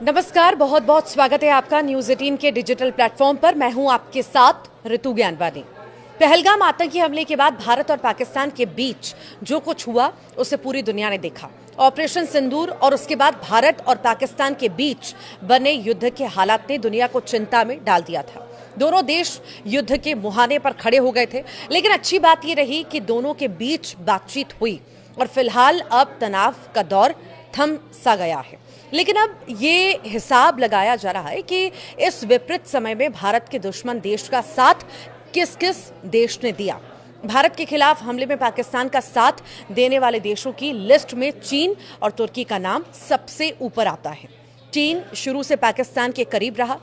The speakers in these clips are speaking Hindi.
नमस्कार, बहुत बहुत स्वागत है आपका न्यूज़ 18 के डिजिटल प्लेटफॉर्म पर। मैं हूं आपके साथ ऋतु ज्ञानवानी। पहलगाम आतंकी हमले के बाद भारत और पाकिस्तान के बीच जो कुछ हुआ उसे पूरी दुनिया ने देखा। ऑपरेशन सिंदूर और उसके बाद भारत और पाकिस्तान के बीच बने युद्ध के हालात ने दुनिया को चिंता में डाल दिया था। दोनों देश युद्ध के मुहाने पर खड़े हो गए थे, लेकिन अच्छी बात यह रही कि दोनों के बीच बातचीत हुई और फिलहाल अब तनाव का दौर थम सा गया है। लेकिन अब ये हिसाब लगाया जा रहा है कि इस विपरीत समय में भारत के दुश्मन देश का साथ किस किस देश ने दिया। भारत के खिलाफ हमले में पाकिस्तान का साथ देने वाले देशों की लिस्ट में चीन और तुर्की का नाम सबसे ऊपर आता है। चीन शुरू से पाकिस्तान के करीब रहा।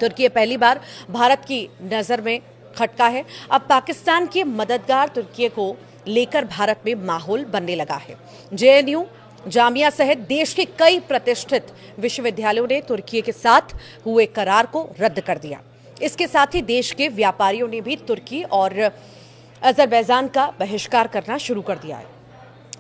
तुर्की पहली बार भारत की नजर में खटका है। अब पाकिस्तान के मददगार तुर्की को लेकर भारत में माहौल बनने लगा है। जेएनयू, जामिया सहित देश के कई प्रतिष्ठित विश्वविद्यालयों ने तुर्की के साथ हुए करार को रद्द कर दिया। इसके साथ ही देश के व्यापारियों ने भी तुर्की और अजरबैजान का बहिष्कार करना शुरू कर दिया है।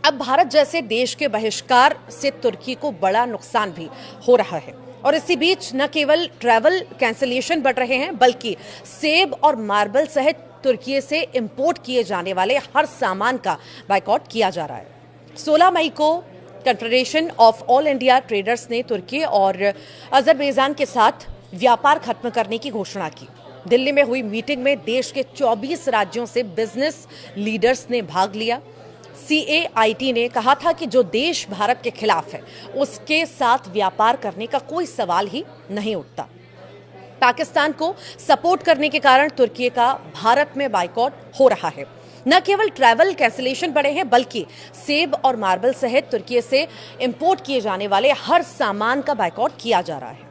अब भारत जैसे देश के बहिष्कार से तुर्की को बड़ा नुकसान भी हो रहा है और इसी बीच न केवल ट्रैवल कैंसिलेशन बढ़ रहे हैं, बल्कि सेब और मार्बल सहित तुर्की से इंपोर्ट किए जाने वाले हर सामान का बायकॉट किया जा रहा है। 16 मई को confederation of all India traders ने तुर्की और अजरबैजान के साथ व्यापार खत्म करने की घोषणा की। दिल्ली में हुई मीटिंग में देश के 24 राज्यों से बिजनेस लीडर्स ने भाग लिया। CAIT ने कहा था कि जो देश भारत के खिलाफ है उसके साथ व्यापार करने का कोई सवाल ही नहीं उठता। पाकिस्तान को सपोर्ट करने के कारण तुर्की का भारत में बायकॉट हो रहा है। न केवल ट्रैवल कैंसिलेशन बढ़े हैं, बल्कि सेब और मार्बल सहित तुर्की से इंपोर्ट किए जाने वाले हर सामान का बायकॉट किया जा रहा है।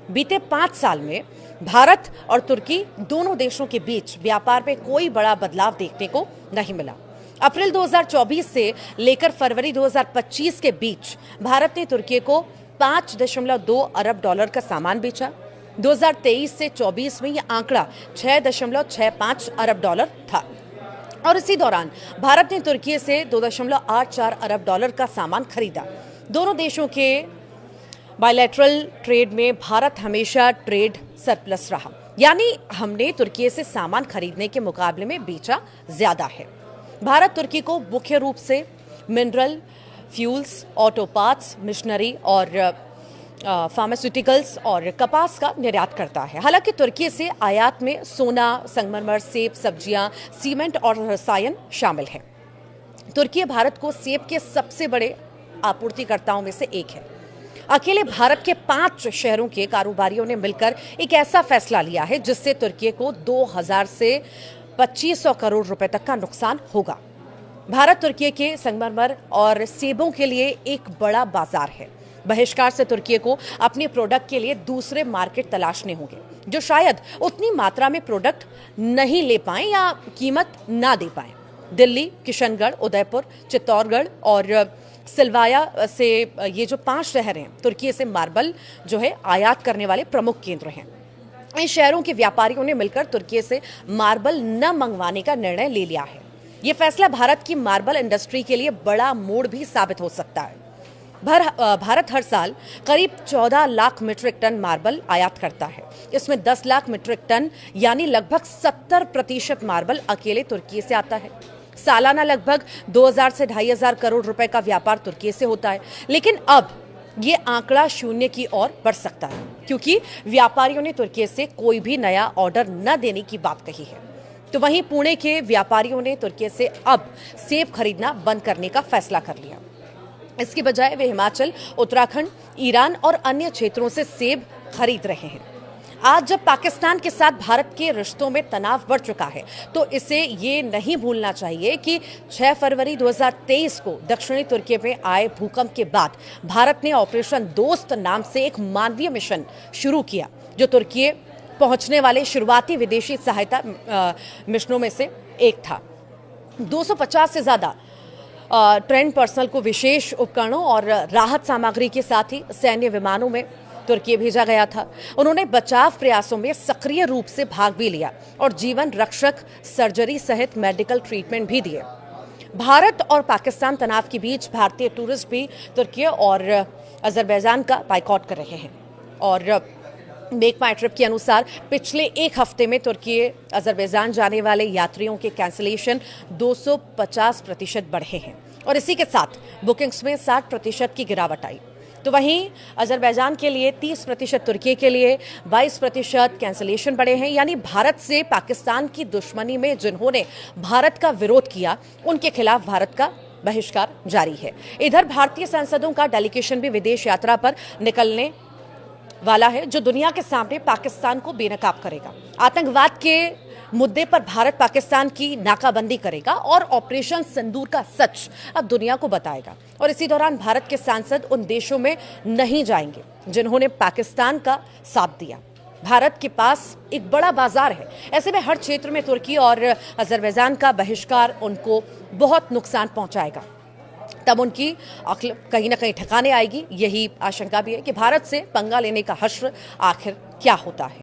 बीते 5 साल में भारत और तुर्की दोनों देशों के बीच व्यापार में कोई बड़ा बदलाव देखने को नहीं मिला। अप्रैल 2024 से लेकर फरवरी 2025 के बीच भारत ने तुर्की को 5.2 अरब डॉलर का सामान बेचा। 2023 से 24 में यह आंकड़ा 6.65 अरब डॉलर था और इसी दौरान भारत ने तुर्की से 2.84 अरब डॉलर का सामान खरीदा। दोनों देशों के बायलैटरल ट्रेड में भारत हमेशा ट्रेड सरप्लस रहा, यानी हमने तुर्की से सामान खरीदने के मुकाबले में बेचा ज्यादा है। भारत तुर्की को मुख्य रूप से mineral, fuels, auto parts, machinery और फार्मास्यूटिकल्स और कपास का निर्यात करता है। हालांकि तुर्की से आयात में सोना, संगमरमर, सेब, सब्जियां, सीमेंट और रसायन शामिल है। तुर्की भारत को सेब के सबसे बड़े आपूर्तिकर्ताओं में से एक है। अकेले भारत के 5 शहरों के कारोबारियों ने मिलकर एक ऐसा फैसला लिया है जिससे तुर्की को 2000 से 2500 करोड़ रुपए तक का नुकसान होगा। भारत तुर्की के संगमरमर और सेबों के लिए एक बड़ा बाजार है। बहिष्कार से तुर्की को अपने प्रोडक्ट के लिए दूसरे मार्केट तलाशने होंगे, जो शायद उतनी मात्रा में प्रोडक्ट नहीं ले पाएं या कीमत ना दे पाएं। दिल्ली, किशनगढ़, उदयपुर, चित्तौड़गढ़ और सिलवाया से ये जो 5 शहर हैं, तुर्की से मार्बल जो है आयात करने वाले प्रमुख केंद्र हैं। इन शहरों के व्यापारियों ने मिलकर तुर्की से मार्बल न मंगवाने का निर्णय ले लिया है। ये फैसला भारत की मार्बल इंडस्ट्री के लिए बड़ा मोड़ भी साबित हो सकता है। भारत हर साल करीब 14 लाख मीट्रिक टन मार्बल आयात करता है। इसमें 10 लाख मीट्रिक टन यानी लगभग 70% मार्बल अकेले तुर्की से आता है। सालाना लगभग 2000 से 2500 करोड़ रुपए का व्यापार तुर्की से होता है, लेकिन अब ये आंकड़ा 0 की ओर बढ़ सकता है, क्योंकि व्यापारियों ने तुर्की से कोई भी नया ऑर्डर न देने की बात कही है। तो वहीं पुणे के व्यापारियों ने तुर्की से अब सेब खरीदना बंद करने का फैसला कर लिया। इसके बजाय वे हिमाचल, उत्तराखंड, ईरान और अन्य क्षेत्रों से सेब खरीद रहे हैं। आज जब पाकिस्तान के साथ भारत के रिश्तों में तनाव बढ़ चुका है, तो इसे ये नहीं भूलना चाहिए कि 6 फरवरी 2023 को दक्षिणी तुर्की में आए भूकंप के बाद भारत ने ऑपरेशन दोस्त नाम से एक मानवीय मिशन शुरू किया, जो तुर्की पहुंचने वाले शुरुआती विदेशी सहायता मिशनों में से एक था। 250 से ज्यादा ट्रेंड पर्सनल को विशेष उपकरणों और राहत सामग्री के साथ ही सैन्य विमानों में तुर्की भेजा गया था। उन्होंने बचाव प्रयासों में सक्रिय रूप से भाग भी लिया और जीवन रक्षक सर्जरी सहित मेडिकल ट्रीटमेंट भी दिए। भारत और पाकिस्तान तनाव के बीच भारतीय टूरिस्ट भी तुर्की और अजरबैजान का बाइकॉट कर रहे हैं। और मेक माई ट्रिप के अनुसार पिछले एक हफ्ते में तुर्की अजरबैजान जाने वाले यात्रियों के कैंसिलेशन 250% बढ़े हैं और इसी के साथ बुकिंग्स में 60% की गिरावट आई। तो वहीं अजरबैजान के लिए 30%, तुर्की के लिए 22% कैंसिलेशन बढ़े हैं। यानी भारत से पाकिस्तान की दुश्मनी में जिन्होंने भारत का विरोध किया उनके खिलाफ भारत का बहिष्कार जारी है। इधर भारतीय सांसदों का डेलीगेशन भी विदेश यात्रा पर निकलने वाला है, जो दुनिया के सामने पाकिस्तान को बेनकाब करेगा, आतंकवाद के मुद्दे पर भारत पाकिस्तान की नाकाबंदी करेगा और ऑपरेशन सिंदूर का सच अब दुनिया को बताएगा। और इसी दौरान भारत के सांसद उन देशों में नहीं जाएंगे जिन्होंने पाकिस्तान का साथ दिया। भारत के पास एक बड़ा बाजार है, ऐसे में हर क्षेत्र में तुर्की और अजरबैजान का बहिष्कार उनको बहुत नुकसान पहुंचाएगा। तब उनकी अक्ल कहीं ना कहीं ठिकाने आएगी। यही आशंका भी है कि भारत से पंगा लेने का हश्र आखिर क्या होता है।